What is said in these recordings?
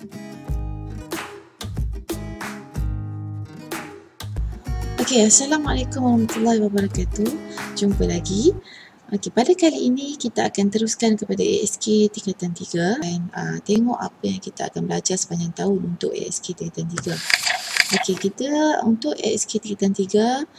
Okey, Assalamualaikum warahmatullahi wabarakatuh. Jumpa lagi. Okey, pada kali ini kita akan teruskan kepada ASK tingkatan 3 dan tengok apa yang kita akan belajar sepanjang tahun untuk ASK tingkatan 3. Okey, kita untuk ASK tingkatan 3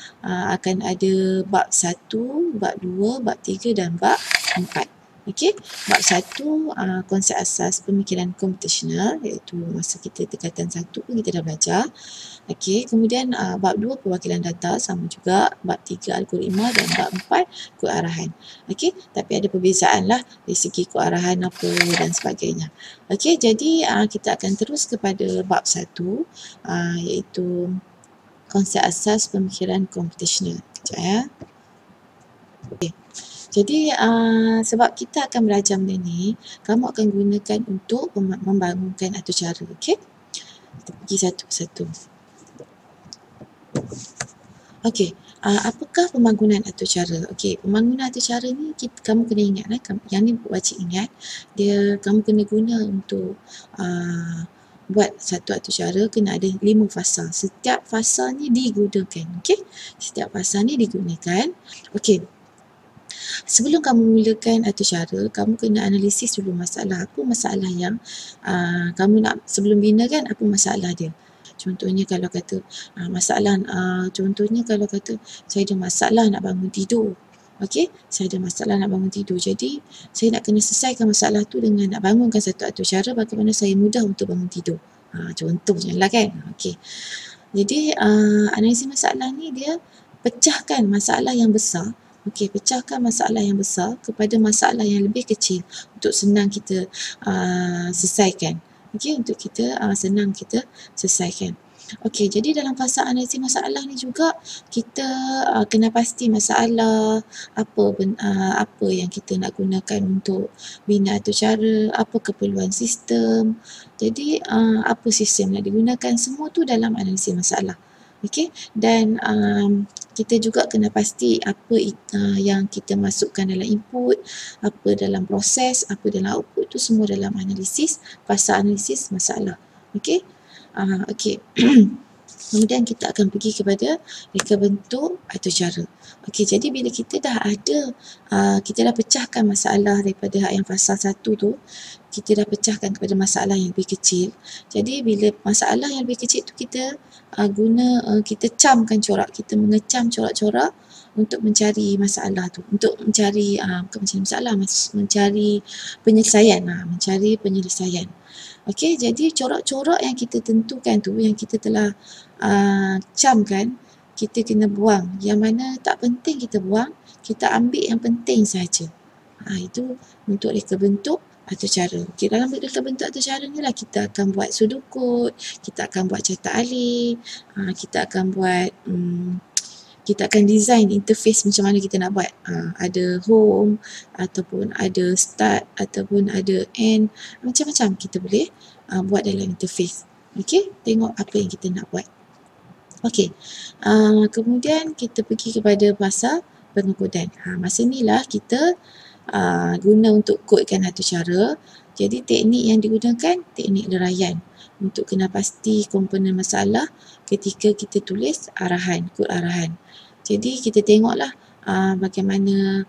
akan ada bab 1, bab 2, bab 3 dan bab 4. Okey, bab 1 konsep asas pemikiran komputasional, iaitu masa kita tingkatan 1 pun kita dah belajar. Okey, kemudian bab 2 perwakilan data, sama juga bab 3 algoritma dan bab 4 kod arahan. Okey, tapi ada perbezaan lah dari segi kod arahan apa dan sebagainya. Okey, jadi kita akan terus kepada bab 1 iaitu konsep asas pemikiran komputasional. Sekejap ya. Okey. Jadi sebab kita akan belajar benda ni, kamu akan gunakan untuk membangunkan atur cara. Okey, kita pergi satu persatu. Okey, apakah pembangunan atur cara? Okey, pembangunan atur cara ni kamu kena ingat yang ni wajib ingat. Kamu kena guna untuk buat satu atur cara kena ada 5 fasa. Setiap fasa ni digunakan. Okey, setiap fasa ni digunakan. Okey. Sebelum kamu mulakan atur cara, kamu kena analisis dulu masalah. Apa masalah yang kamu nak sebelum bina kan, apa masalah dia? Contohnya kalau kata saya ada masalah nak bangun tidur. Okey, saya ada masalah nak bangun tidur. Jadi, saya nak kena selesaikan masalah tu dengan nak bangunkan satu atur cara bagaimana saya mudah untuk bangun tidur. Contohnya lah kan. Okey. Jadi, analisis masalah ni dia pecahkan masalah yang besar. Okey, pecahkan masalah yang besar kepada masalah yang lebih kecil untuk senang kita selesaikan. Okey, untuk kita senang kita selesaikan. Okey, jadi dalam fasa analisis masalah ni juga kita kena pasti masalah, apa yang kita nak gunakan untuk bina atur cara, apa keperluan sistem. Jadi apa sistem nak digunakan, semua tu dalam analisis masalah. Okey, dan kita juga kena pasti apa yang kita masukkan dalam input, apa dalam proses, apa dalam output, tu semua dalam fasa analisis masalah. Okey. Okey. Kemudian kita akan pergi kepada reka bentuk atur cara. Okey, jadi bila kita dah pecahkan masalah daripada yang fasa 1 tu, kita dah pecahkan kepada masalah yang lebih kecil. Jadi bila masalah yang lebih kecil tu kita kita camkan corak, kita mengecam corak-corak untuk mencari masalah tu, untuk mencari mencari penyelesaian. Okey, jadi corak-corak yang kita tentukan tu, yang kita telah camkan, kita kena buang. Yang mana tak penting kita buang, kita ambil yang penting saja. Itu untuk reka bentuk atur cara. Okey, dalam reka bentuk atur cara ni lah kita akan buat sudut, kita akan buat cetak alih, kita akan design interface macam mana kita nak buat. Ada home, ataupun ada start, ataupun ada end. Macam-macam kita boleh buat dalam interface. Okey, tengok apa yang kita nak buat. Okey, kemudian kita pergi kepada fasa pengekodan. Masa ni lah kita guna untuk kodkan atur cara. Jadi teknik yang digunakan, teknik leraian. Untuk kena pasti komponen masalah ketika kita tulis kod arahan. Jadi kita tengoklah bagaimana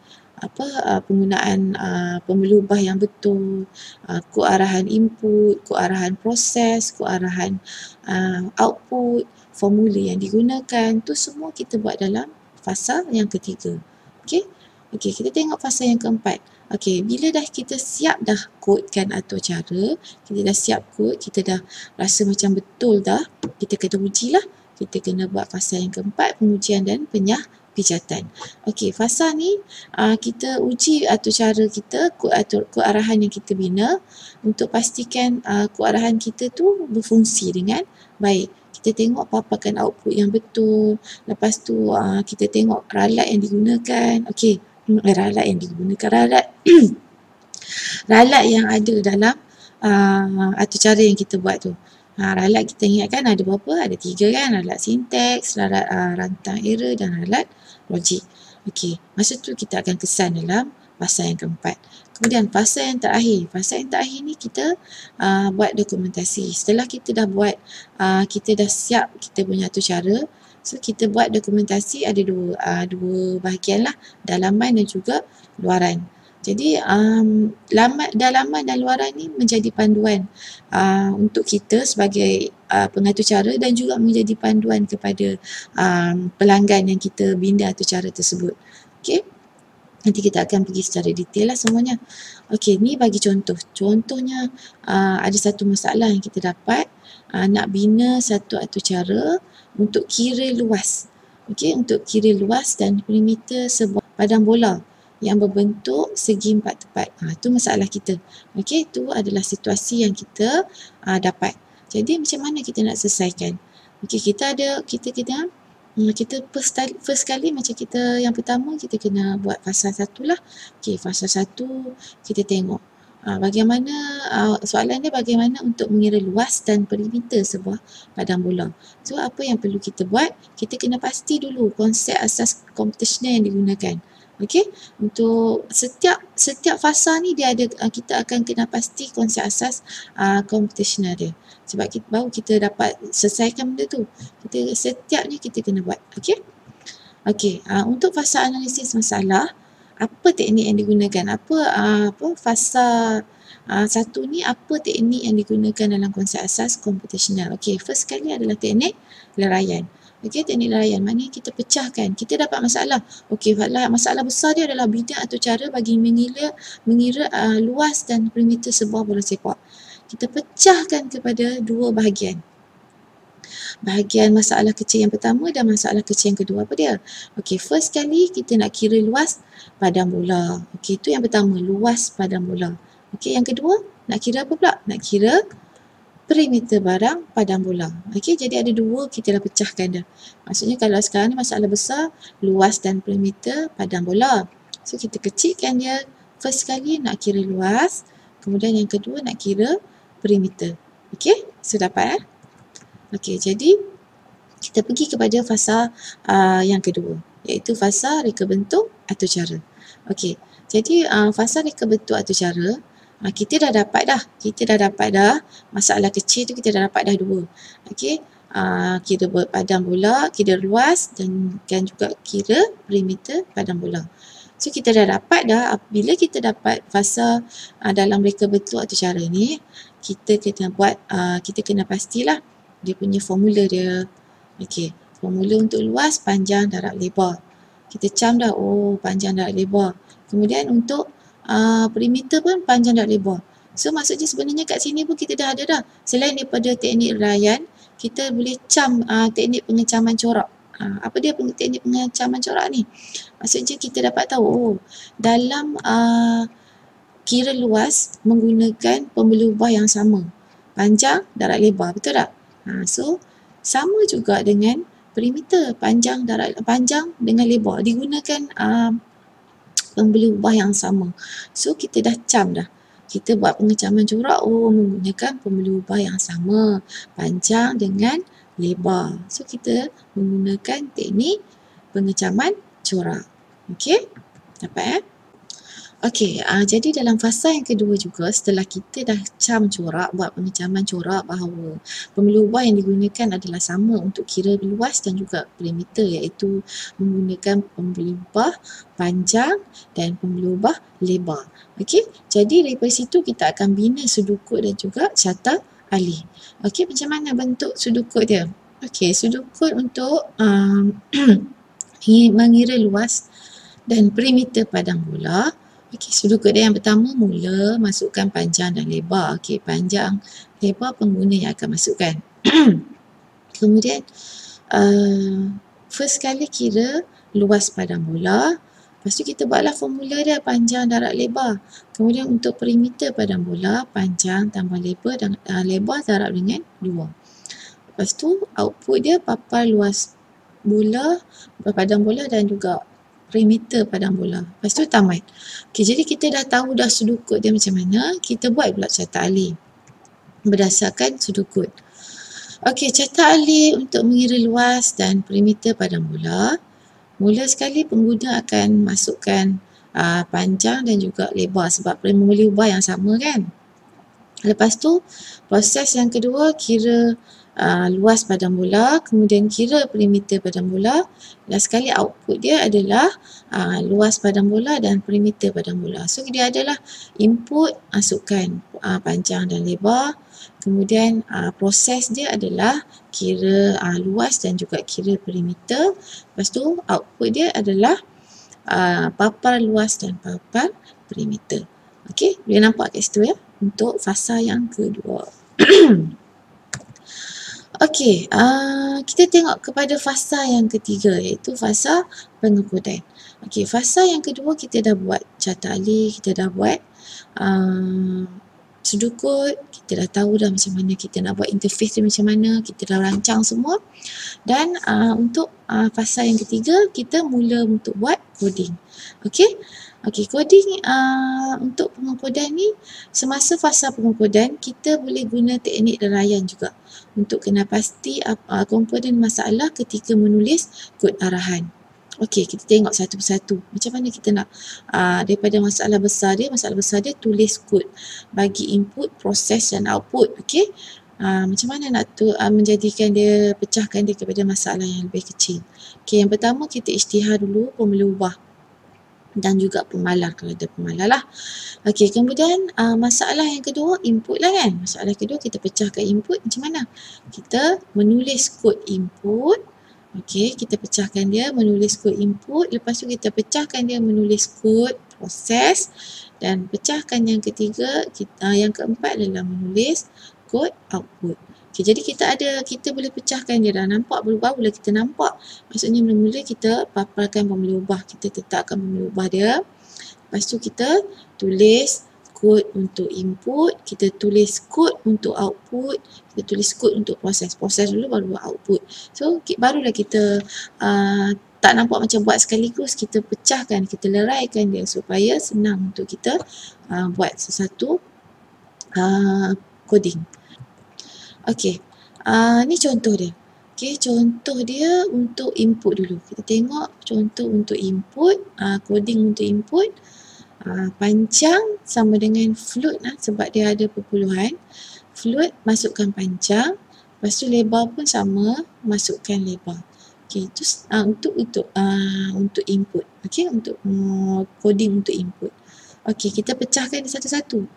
penggunaan pemelubah yang betul, kod arahan input, kod arahan proses, kod arahan output, formula yang digunakan, tu semua kita buat dalam fasa yang ketiga. Okey, kita tengok fasa yang keempat. Okey, bila kita siap dah kodkan atur cara, kita dah siap kod, kita dah rasa macam betul dah, kita kena ujilah. Kita kena buat fasa yang keempat, pengujian dan pijatan. Okey, fasa ni kita uji atur cara kita, kod arahan yang kita bina untuk pastikan kod arahan kita tu berfungsi dengan baik. Kita tengok paparkan output yang betul. Lepas tu kita tengok ralat yang digunakan. Okey, ralat ralat yang ada dalam atur cara yang kita buat tu. Ralat kita ingat kan ada berapa? Ada 3 kan? Ralat sinteks, ralat rantang error dan ralat logik. Okey, masa tu kita akan kesan dalam fasa yang keempat. Kemudian fasa yang terakhir ni kita buat dokumentasi. Setelah kita dah buat, kita dah siap kita punya atur cara, so kita buat dokumentasi ada dua bahagian lah, dalaman dan juga luaran. Jadi dalaman dan luaran ni menjadi panduan untuk kita sebagai pengatur cara dan juga menjadi panduan kepada pelanggan yang kita bina atur cara tersebut. Okey. Nanti kita akan pergi secara detail lah semuanya. Okey, ni bagi contoh. Contohnya ada satu masalah yang kita dapat, nak bina satu atur cara untuk kira luas. Okey, untuk kira luas dan perimeter sebuah padang bola yang berbentuk segi empat tepat. Itu masalah kita. Okey, itu adalah situasi yang kita dapat. Jadi macam mana kita nak selesaikan? Okey, kita first kali macam kita yang pertama kita kena buat fasa 1 lah. Okey, fasa 1 kita tengok bagaimana soalan dia bagaimana untuk mengira luas dan perimeter sebuah padang bola. So apa yang perlu kita buat? Kita kena pasti dulu konsep asas computational yang digunakan. Okey, untuk setiap fasa ni dia ada, kita akan kena pasti konsep asas computational dia. Sebab baru kita dapat selesaikan benda tu. Setiapnya kita kena buat. Okey. Okey, untuk fasa analisis masalah, apa teknik yang digunakan? Fasa 1 ni apa teknik yang digunakan dalam konsep asas computational? Okey, first sekali adalah teknik leraian. Okey, teknik leraian maknanya kita pecahkan. Kita dapat masalah. Okey, masalah besar dia adalah bina atau cara bagi mengira luas dan perimeter sebuah bola sepak. Kita pecahkan kepada dua bahagian. Bahagian masalah kecil yang pertama dan masalah kecil yang kedua. Apa dia? Okey, first kali kita nak kira luas padang bola. Okey, itu yang pertama, luas padang bola. Okey, yang kedua, nak kira apa pula? Nak kira perimeter barang padang bola. Okey, jadi ada dua kita dah pecahkan dah. Maksudnya kalau sekarang ni masalah besar, luas dan perimeter padang bola. So, kita kecilkan dia. First kali nak kira luas, kemudian yang kedua nak kira perimeter. Okey, so dapat Okey, jadi kita pergi kepada fasa yang kedua, iaitu fasa reka bentuk atur cara. Okey, jadi fasa reka bentuk atur cara, kita dah dapat dah masalah kecil tu, kita dah dapat dah dua. Okey, kira padang bola, kira luas dan juga kira perimeter padang bola. So kita dah dapat dah, bila kita dapat fasa dalam reka bentuk atur cara ni, kita kena pastilah dia punya formula dia. Okey, formula untuk luas, panjang, darat, lebar. Kita cam dah, panjang, darat, lebar. Kemudian untuk perimeter pun panjang, darat, lebar. So maksudnya sebenarnya kat sini pun kita dah ada dah. Selain daripada teknik leraian, kita boleh cam teknik pengecaman corak. Apa dia teknik pengecaman corak ni? Maksudnya kita dapat tahu, dalam kira luas menggunakan pembeli ubah yang sama. Panjang, darat, lebar. Betul tak? So, sama juga dengan perimeter, panjang dengan lebar. Digunakan pembeli ubah yang sama. So, kita dah cam dah. Kita buat pengecaman corak, menggunakan pembeli ubah yang sama. Panjang dengan lebar. So, kita menggunakan teknik pengecaman corak. Okey? Dapat Okey, jadi dalam fasa yang kedua juga, setelah kita dah cam corak, buat pengecaman corak bahawa pembeli ubah yang digunakan adalah sama untuk kira luas dan juga perimeter, iaitu menggunakan pembeli ubah panjang dan pembeli ubah lebar. Okey, jadi daripada situ kita akan bina sudut kod dan juga carta alih. Okey, macam mana bentuk sudut kod dia? Okey, sudut kod untuk mengira luas dan perimeter padang bola. Okey, sudut kod yang pertama, mula masukkan panjang dan lebar. Okey, panjang, lebar pengguna yang akan masukkan. Kemudian, first kali kira luas padang bola. Lepas tu kita buatlah formula dia, panjang, darat, lebar. Kemudian untuk perimeter padang bola, panjang tambah lebar dan lebar darab dengan 2. Lepas tu output dia papar luas bola, padang bola dan juga perimeter padang bola. Lepas tu tamat. Okey, jadi kita dah tahu dah sudut kod dia macam mana. Kita buat pula carta alih berdasarkan sudut kod. Okey, carta alih untuk mengira luas dan perimeter padang bola. Mula sekali pengguna akan masukkan panjang dan juga lebar sebab boleh ubah yang sama kan. Lepas tu proses yang kedua kira luas padang bola, kemudian kira perimeter padang bola. Last sekali output dia adalah luas padang bola dan perimeter padang bola. So dia adalah input masukkan panjang dan lebar. Kemudian proses dia adalah kira luas dan juga kira perimeter. Lepas tu output dia adalah papar luas dan papar perimeter. Okey, boleh nampak kat situ ya untuk fasa yang kedua. Okey, kita tengok kepada fasa yang ketiga iaitu fasa pengukuran. Okey, fasa yang kedua kita dah buat carta alih, kita dah buat sudut, kita dah tahu dah macam mana kita nak buat interface dia macam mana, kita dah rancang semua. Dan untuk fasa yang ketiga kita mula untuk buat coding. Okey. Okey, coding untuk pengukuran ni semasa fasa pengukuran kita boleh guna teknik derayan juga untuk kena pasti komponen masalah ketika menulis kod arahan. Okey, kita tengok satu persatu. Macam mana kita nak daripada masalah besar dia tulis kod bagi input, proses dan output. Okey. Macam mana nak menjadikan dia, pecahkan dia kepada masalah yang lebih kecil. Okey, yang pertama kita isytihar dulu pemula ubah dan juga pemalar kalau ada pemalar lah. Okey, kemudian masalah yang kedua input lah kan. Masalah kedua kita pecahkan input macam mana? Kita menulis kod input. Okey, kita pecahkan dia menulis kod input. Lepas tu kita pecahkan dia menulis kod proses. Dan pecahkan yang ketiga, yang keempat adalah menulis kod output. Okay, jadi kita boleh pecahkan dia dah nampak baru-baru lah kita nampak. Maksudnya mula-mula kita paparkan pemula ubah, kita letakkan pemula ubah dia. Lepas tu kita tulis kod untuk input, kita tulis kod untuk output, kita tulis kod untuk proses. Proses dulu baru buat output. So barulah kita tak nampak macam buat sekaligus, kita pecahkan, kita leraikan dia supaya senang untuk kita buat sesuatu coding. Okey, ni contoh dia. Okey, contoh dia untuk input dulu. Kita tengok contoh untuk input, coding untuk input. Panjang sama dengan float sebab dia ada perpuluhan. Float masukkan panjang, lepas tu lebar pun sama, masukkan lebar. Okey, itu untuk input. Okey, untuk coding untuk input. Okey, kita pecahkan satu-satu.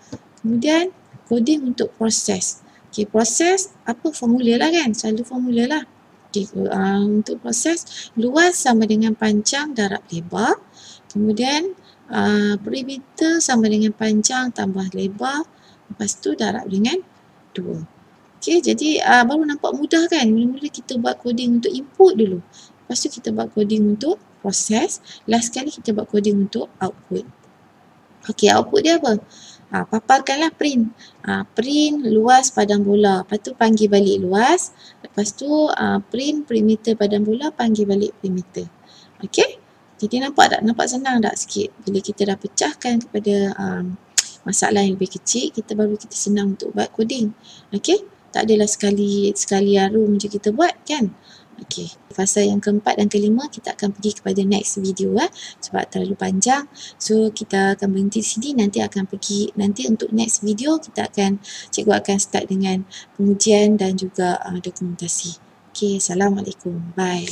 Kemudian coding untuk proses. Okey, proses apa formula lah kan? Selalu formula lah. Okey, untuk proses luas sama dengan panjang darab lebar. Kemudian perimeter sama dengan panjang tambah lebar. Lepas tu darab dengan 2. Okey, jadi baru nampak mudah kan? Mula-mula kita buat coding untuk input dulu. Lepas tu kita buat coding untuk proses. Last sekali kita buat coding untuk output. Okey, output dia apa? Paparkanlah print. Print luas padang bola. Lepas tu panggil balik luas. Lepas tu print perimeter padang bola, panggil balik perimeter. Okey? Jadi nampak tak? Nampak senang tak sikit? Bila kita dah pecahkan kepada masalah yang lebih kecil, kita senang untuk buat coding. Okey? Tak adalah sekali harum je kita buat kan? Okey, fasa yang keempat dan kelima kita akan pergi kepada next video sebab terlalu panjang. So kita akan berhenti di sini, nanti untuk next video cikgu akan start dengan pengujian dan juga dokumentasi. Okey, Assalamualaikum. Bye.